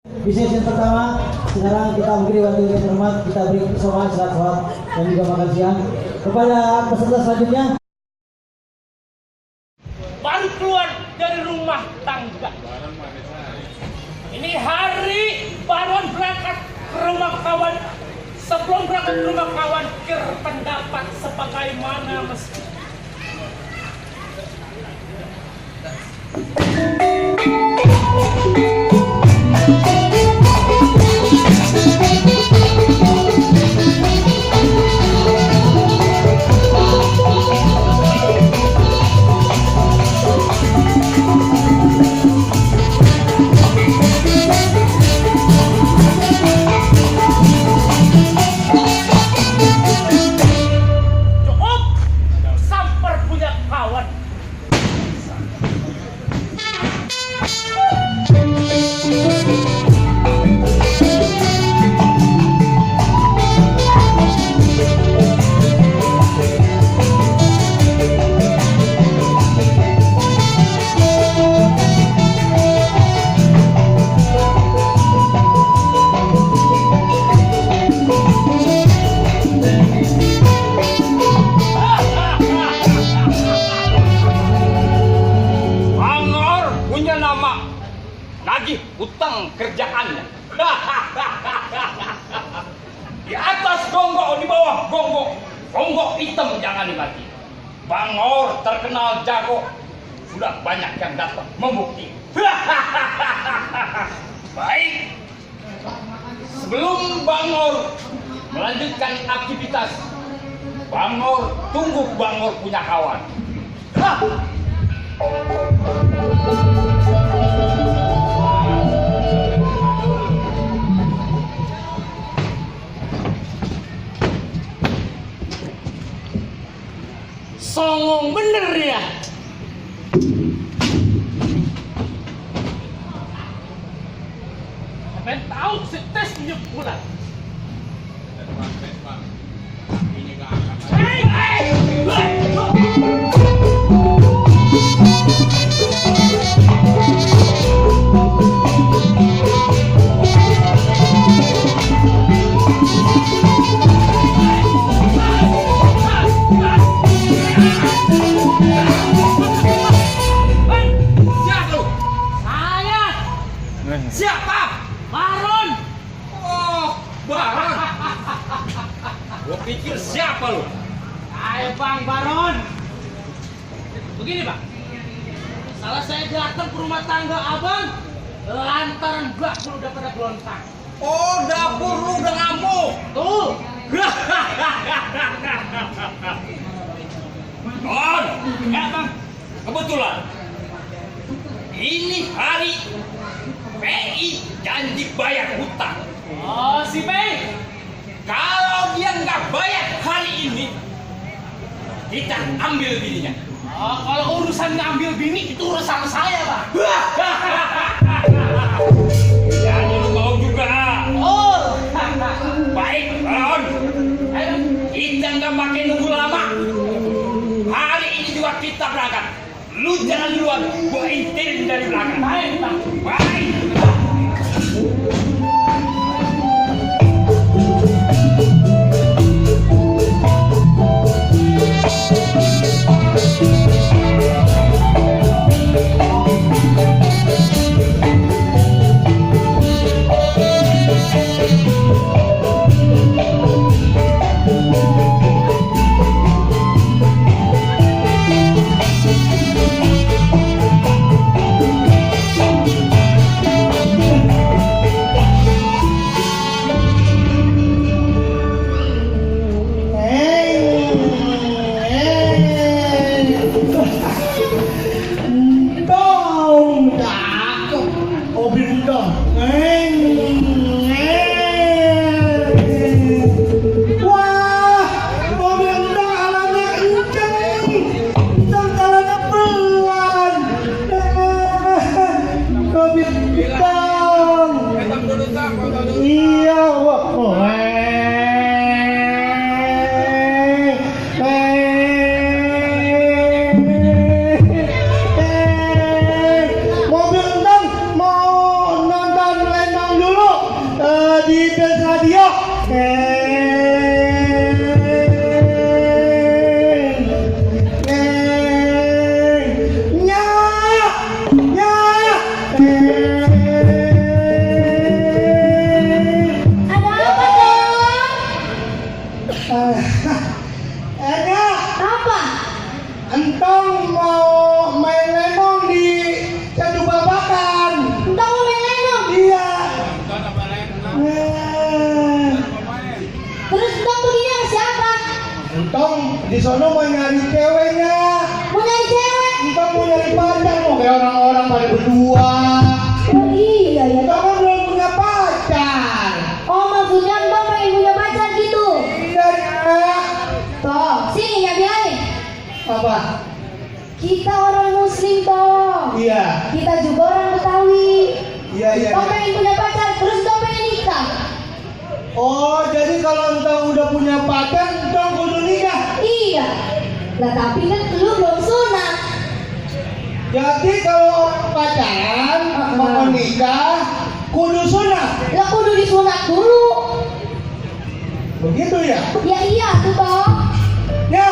Bisnis yang pertama, sekarang kita beri waktu yang terhormat, kita beri keselamatan sholat dan juga makan siang kepada peserta selanjutnya. Baru keluar dari rumah tangga. Ini hari baru berangkat ke rumah kawan. Sebelum berangkat ke rumah kawan, berpendapat sebagaimana mesti. Lagi utang kerjaannya. Di atas gonggok, di bawah gonggok. Gonggok hitam jangan dimati. Bangor terkenal jago. Sudah banyak yang datang membukti. Baik. Sebelum Bangor melanjutkan aktivitas, Bangor tunggu Bangor punya kawan. Songong bener ya. Sampai tahu si tes punya bulan. Siapa? Baron. Oh, Baron. Gua pikir siapa lu? Ayo Bang Baron. Begini Bang, salah saya datang ke rumah tangga abang, lantaran dapur udah pada gelontang. Oh, dapur lu udah ngamuk. Tuh. Don, Ya Bang. kebetulan ini hari PI janji bayar hutang. Oh si Pei. Kalau dia nggak bayar hari ini, kita ambil bininya. Oh, kalau urusan ngambil bini itu urusan saya Bang. Jadi lu mau juga. Oh. Baik, Baron. Ayo. Kita nggak pakai nunggu lama. Hari ini juga kita berangkat. Lu jalan duluan, gua intilin dari belakang. Baik Bang. Baik. di band radio. Ada apa dong? Apa? Entong mau main lenong di Candu Babakan. Entah mau main lenong. Iya. Terus entah begini sama siapa? Entong di sono mau nyari ceweknya. Mau nyari cewek? Entong mau nyari pacar mau kayak orang-orang pada berdua. Oh iya ya. Entong kan belum punya pacar. Oh maksudnya entah pengen punya pacar gitu. Iya ya. Toh, sini ya bilangin. Apa? Kita orang muslim toh. Iya. Kita juga orang Betawi. Iya iya. Toh pengen punya pacar, terus toh pengen nikah. Oh jadi kalau entong udah punya pacar, entong kudu nikah. Iya. Lah tapi kan lu belum sunat. Jadi kalau orang pacaran mau nikah, kudu sunat. Lah kudu disunat dulu. Begitu ya? Ya iya tuh toh. Ya.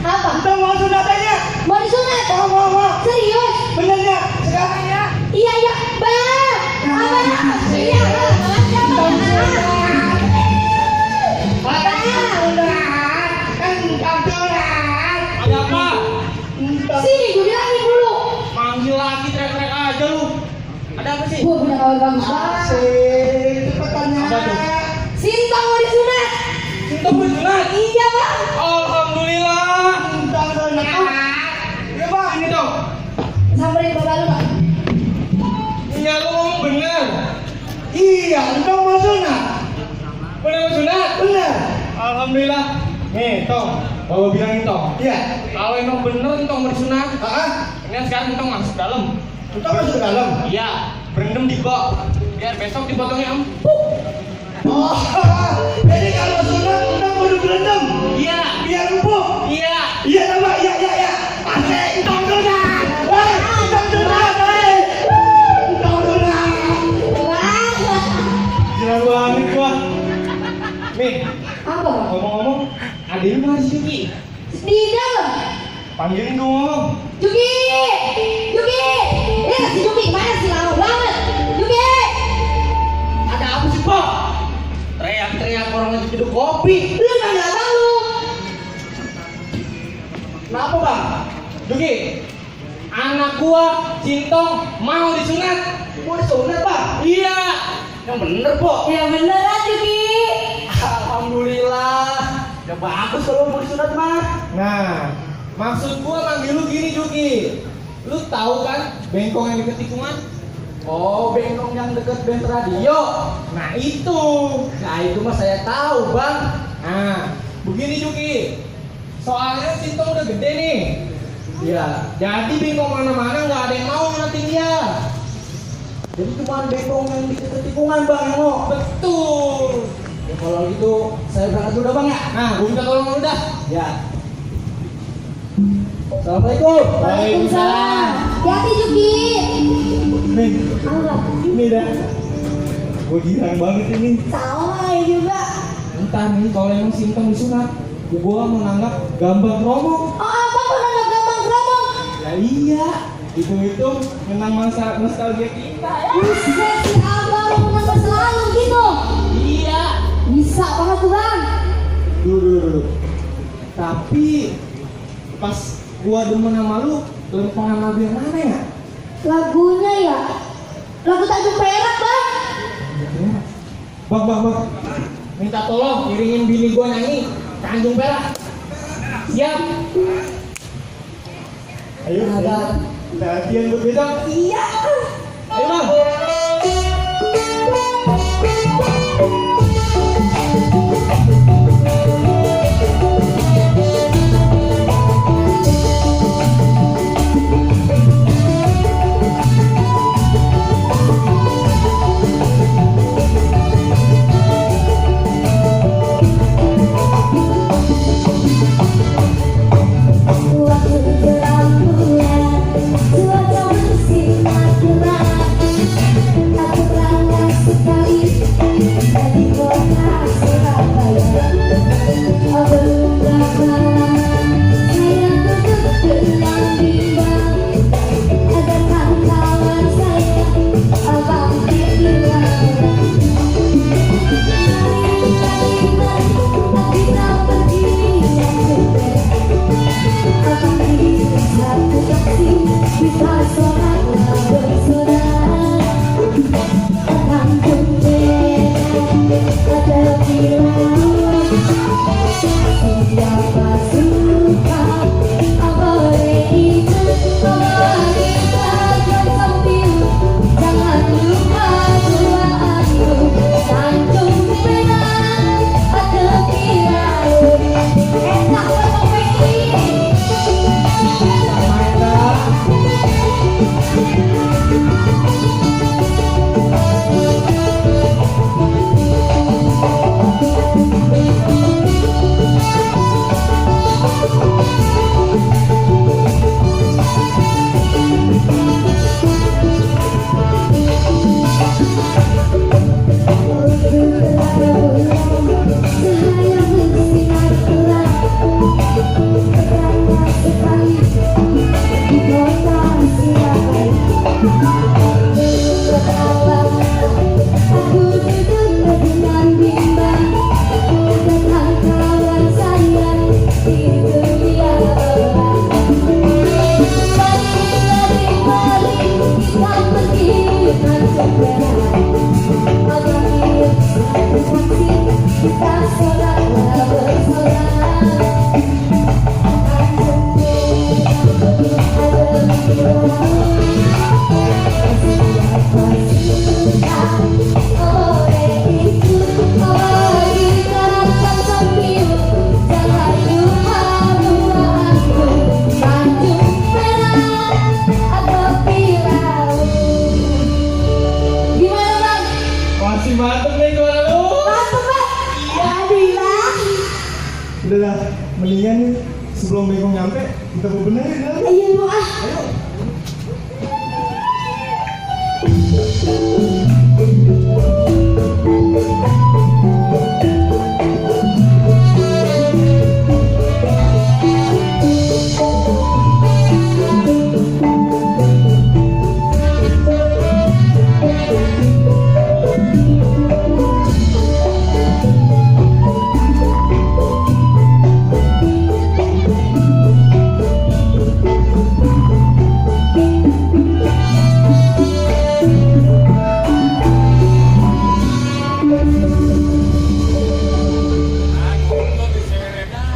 Apa? Entong mau sunat aja. Mau disunat? Mau. Serius? Bener ya? Sekarang ya. Iya iya, Bang. Apa? Iya, Ada apa? sini gue bilangin dulu. Manggil lagi teriak-teriak aja lu. Ada apa sih? Gue punya kawan bagus banget. Asik, cepetannya. Apa tuh? Sinta mau disunat. Cinta gue sunat. Iya Bang. Alhamdulillah. Entong sunat. Ya Bang. Ini dong. Samperin bapak lu Bang. Iya lu ngomong bener. Iya, entong mau sunat. Bener mau sunat? Bener. Alhamdulillah. Nih, Tong. Bawa bilangin Tong. Iya. Kalau emang bener Tong mau disunat, Ah, ini sekarang Tong masuk dalam. entong masuk dalam. Iya, berendam di gok. Biar besok dipotongnya empuk. Oh, jadi kalau sunat entong kudu berendam. Iya. Biar empuk. Iya. Iya, Pak. Iya. Asik, entong sunat. Woi, entong sunat. Entong sunat. Gila banget gua. Nih, Apa Bang? ngomong-ngomong, ada yang mana sih Juki? Di dalam. Panggilin dong ngomong. Juki. Si Juki mana sih lama banget? Juki. Ada apa sih, Pak? Teriak-teriak orang lagi hidup kopi. Lu nanya abang lu. Kenapa, Bang? Juki, anak gua, Cintong, mau disunat. Mau disunat, Pak? Iya. Yang bener, Pak. Ya beneran Juki. Alhamdulillah. Ya bagus kalau mau disunat mah. Nah, maksud gua manggil lu gini Juki. Lu tahu kan bengkong yang deket tikungan? Oh, bengkong yang deket band radio. Nah itu. Nah itu mah saya tahu Bang. Nah, begini Juki. Soalnya Cintong udah gede nih. Ya, jadi bengkong mana-mana nggak ada yang mau nyunatin dia. Jadi cuma bengkong yang deket tikungan Bang yang mau. Betul. Ya kalau gitu saya berangkat dulu dah Bang ya. Nah, gue minta tolong lu dah. Ya. Assalamualaikum. Waalaikumsalam. Hati Juki. Nih, Apa? ini dah. Gue girang banget ini. Sama ya juga. Entah nih kalau emang Sintong disunat, gue menganggap gambar romo. Oh apa kok nanya gampang keromong? Ya iya, itu memang masa nostalgia kita ya. Buset si abang menang selalu gitu. Iya. Bisa banget tuh Bang. Dulu. Tapi pas gua demen sama lu, lempangan lagu yang mana ya? Lagunya ya lagu Tanjung Perak Bang. Bang. Minta tolong kiringin bini gua nyanyi Tanjung Perak. Siap. Ayo, latihan lu besok. Iya. Ayo Bang. Waktu berlalu, cuaca bersinar. Masih mantep nih suara lu. Udahlah, mendingan nih sebelum Bengkong nyampe kita bebenerin ya. Iya Bu ah.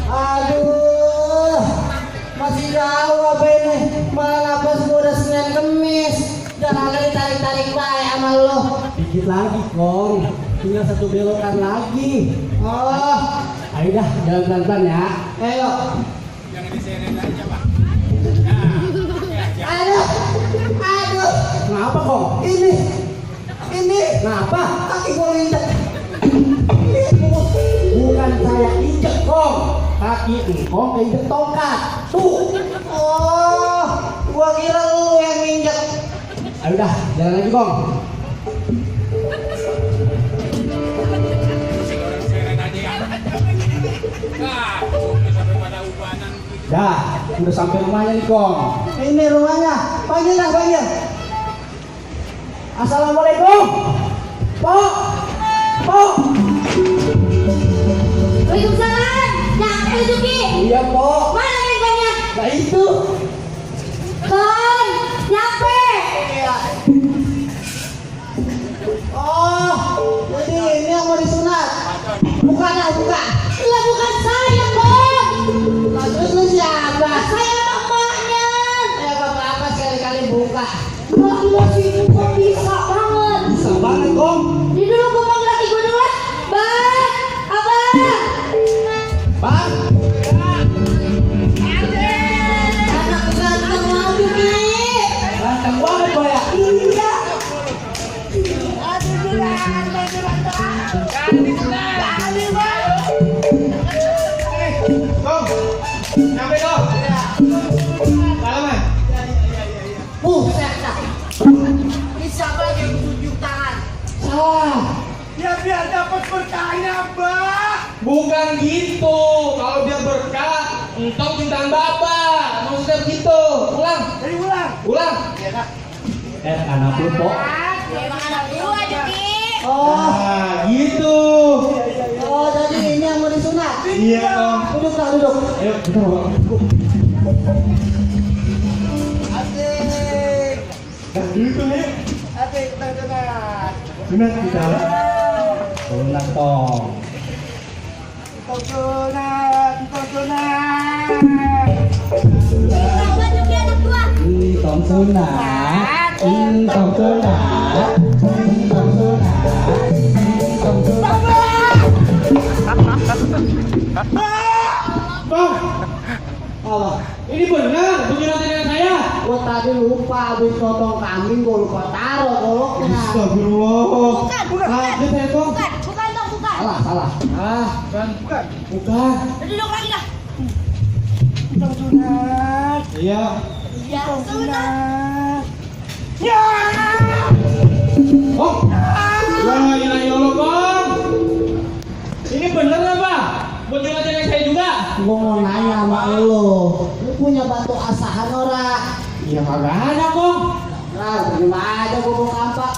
Aduh, masih jauh apa ini? Malah napas gua udah Senin Kemis. Jangan ditarik-tarik baik sama lo. Dikit lagi, Kong. Tinggal satu belokan lagi. Oh, ayo dah, jalan pelan-pelan ya. Ayo. Jangan diseret aja, Pak. Aduh, aduh. Kenapa, Kong? Ini. Kenapa? Kaki gua injek. Bukan saya injek, Kong. Kaki engkong keinjek tongkat. Tuh. Oh, gua kira lu yang injek. Ayo dah, jalan lagi, Kong. Orang seret aja ya. Nah, udah sampai pada ubanan. Dah, udah sampai rumahnya nih, Kong. Ini rumahnya. Panggil lah, panggil. Assalamualaikum. Pok. Waalaikumsalam. Nyampe itu Ki. Iya, Pok. Mana handphonenya? Nah itu. Kon, nyampe. Iya. Oh, jadi ini yang mau disunat. Bukan. Lah bukan saya, Kon. Nah, terus lu siapa? Saya mamanya. Ya apa-apa sekali-kali buka. Kalau masih buka bisa banget. Bisa banget, Kong. Di dulu gua panggil laki gua dulu. Bang, abang. Bang. Anak ganteng lagi nih. Ganteng banget, Boy ya. Iya. Kong, nyampe dong. Salaman. Buset dah. Ini siapa lagi yang tunjuk tangan? Salah. Ya biar dapat berkahnya, Mbak. Bukan gitu. Kalau biar berkah, entong cintaan Bapak. Maksudnya begitu. Ulang. Jadi ulang. Iya, Kak. Anak lu, Pok. Emang anak gua aja Ki. Oh, Nah, gitu. oh jadi ini yang mau disunat. Iya, Kong. Duduk lah, duduk. Ayo, kita bawa. Asik. Nah, gitu nih. Asik, sunat. Sunat kita. Sunat, Tong. Siapa juga anak gua? Ini Tong sunat. Ini Tong sunat. Ini Tong sunat. Ini Tong sunat. Bang, Apa? ini benar penyunatan dengan saya. Gua tadi lupa habis potong kambing, gua lupa taruh goloknya. Astagfirullah. Bukan. Lanjut ya, Kong. Bukan Tong, bukan. Salah. Bukan. Duduk lagi dah. Iya. Ya, sunat. Oh. La ilaha illallah, Bang. Ini bener apa? Buat nyunatan yang saya juga. Gua mau nanya sama lu punya batu asahan ora? Iya kagak ada, Kong. Nah, terima aja gua mau kampak.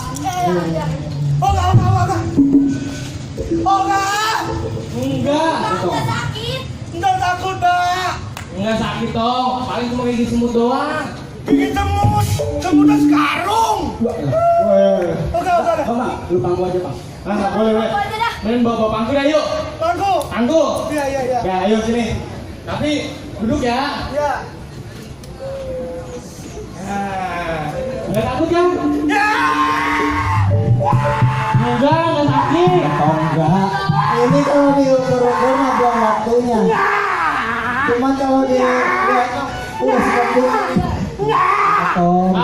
Enggak. Udah sakit. Enggak sakit, Tong. Paling cuma gigit semut doang. Gigit semut sekarung. Wah. Bang, bang, lu pangku aja bang. Ah, nggak boleh, boleh. Aku aja dah. Main bawa pangku dah yuk. Pangku. Pangku. Iya, iya, iya. Ya, ayo sini. Tapi duduk ya. Iya. Nah, nggak takut kan? Enggak sakit. Oh enggak. Ini kalau diukur-ukur mah buang waktunya. Cuman kalau dilihat udah seperti oh.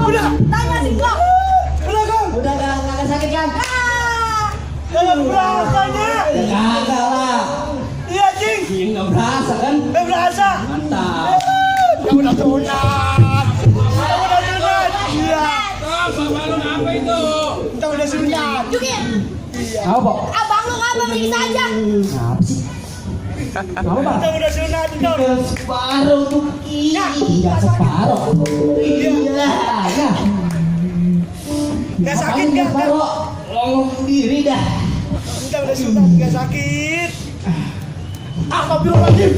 Udah. Tanya sih kok. Udah nggak sakit kan? Jangan berasanya. Ya kagak lah. Iya, Cing. Ini nggak berasa kan? Nggak berasa. Mantap. Udah sunat. Udah sunat. Iya. Bapak lu apa itu? Kita udah sunat. Juki. Apa? Abang lu ngapa bisa aja? Apa sih? Apa bang? Kita udah sunat. Tinggal separuh tuh tinggal separuh. Iya. Ya. Nggak sakit nggak? Separuh. Lolong sendiri dah. Kita udah sunat. Nggak sakit. Astagfirullahaladzim.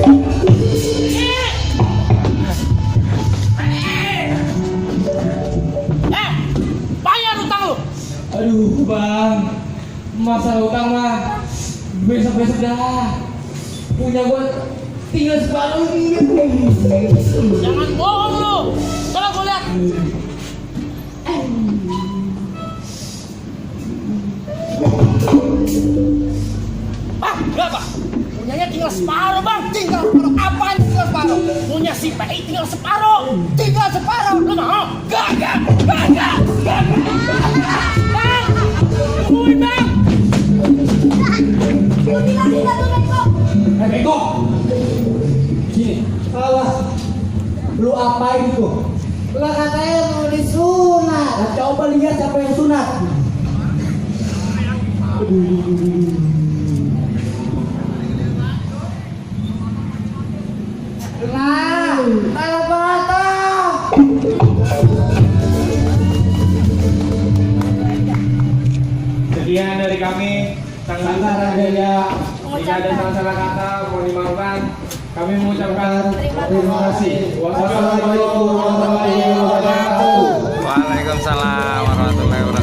Bayar utang lu. Aduh bang, masalah utang mah besok-besok dah. Punya gua tinggal separuh ini. Jangan bohong lu. Coba gua lihat. Berapa? Punyanya tinggal separuh bang. Tinggal separuh. Apaan tinggal separuh? Punya si PI tinggal separuh. Tinggal separuh. Lu mau? Gak. Bang, tungguin bang. Lu bilang tidak tuh Beko. Beko. Sini. Alah. Lu apain itu? Lah katanya mau disunat. Nah, coba lihat siapa yang sunat. Nah, kalau potong. Sekian dari kami. Sanggar Rajaya. Jika ada salah-salah kata mohon dimaafkan. Kami mengucapkan terima kasih. Wassalamualaikum warahmatullahi wabarakatuh. Waalaikumsalam warahmatullahi wabarakatuh.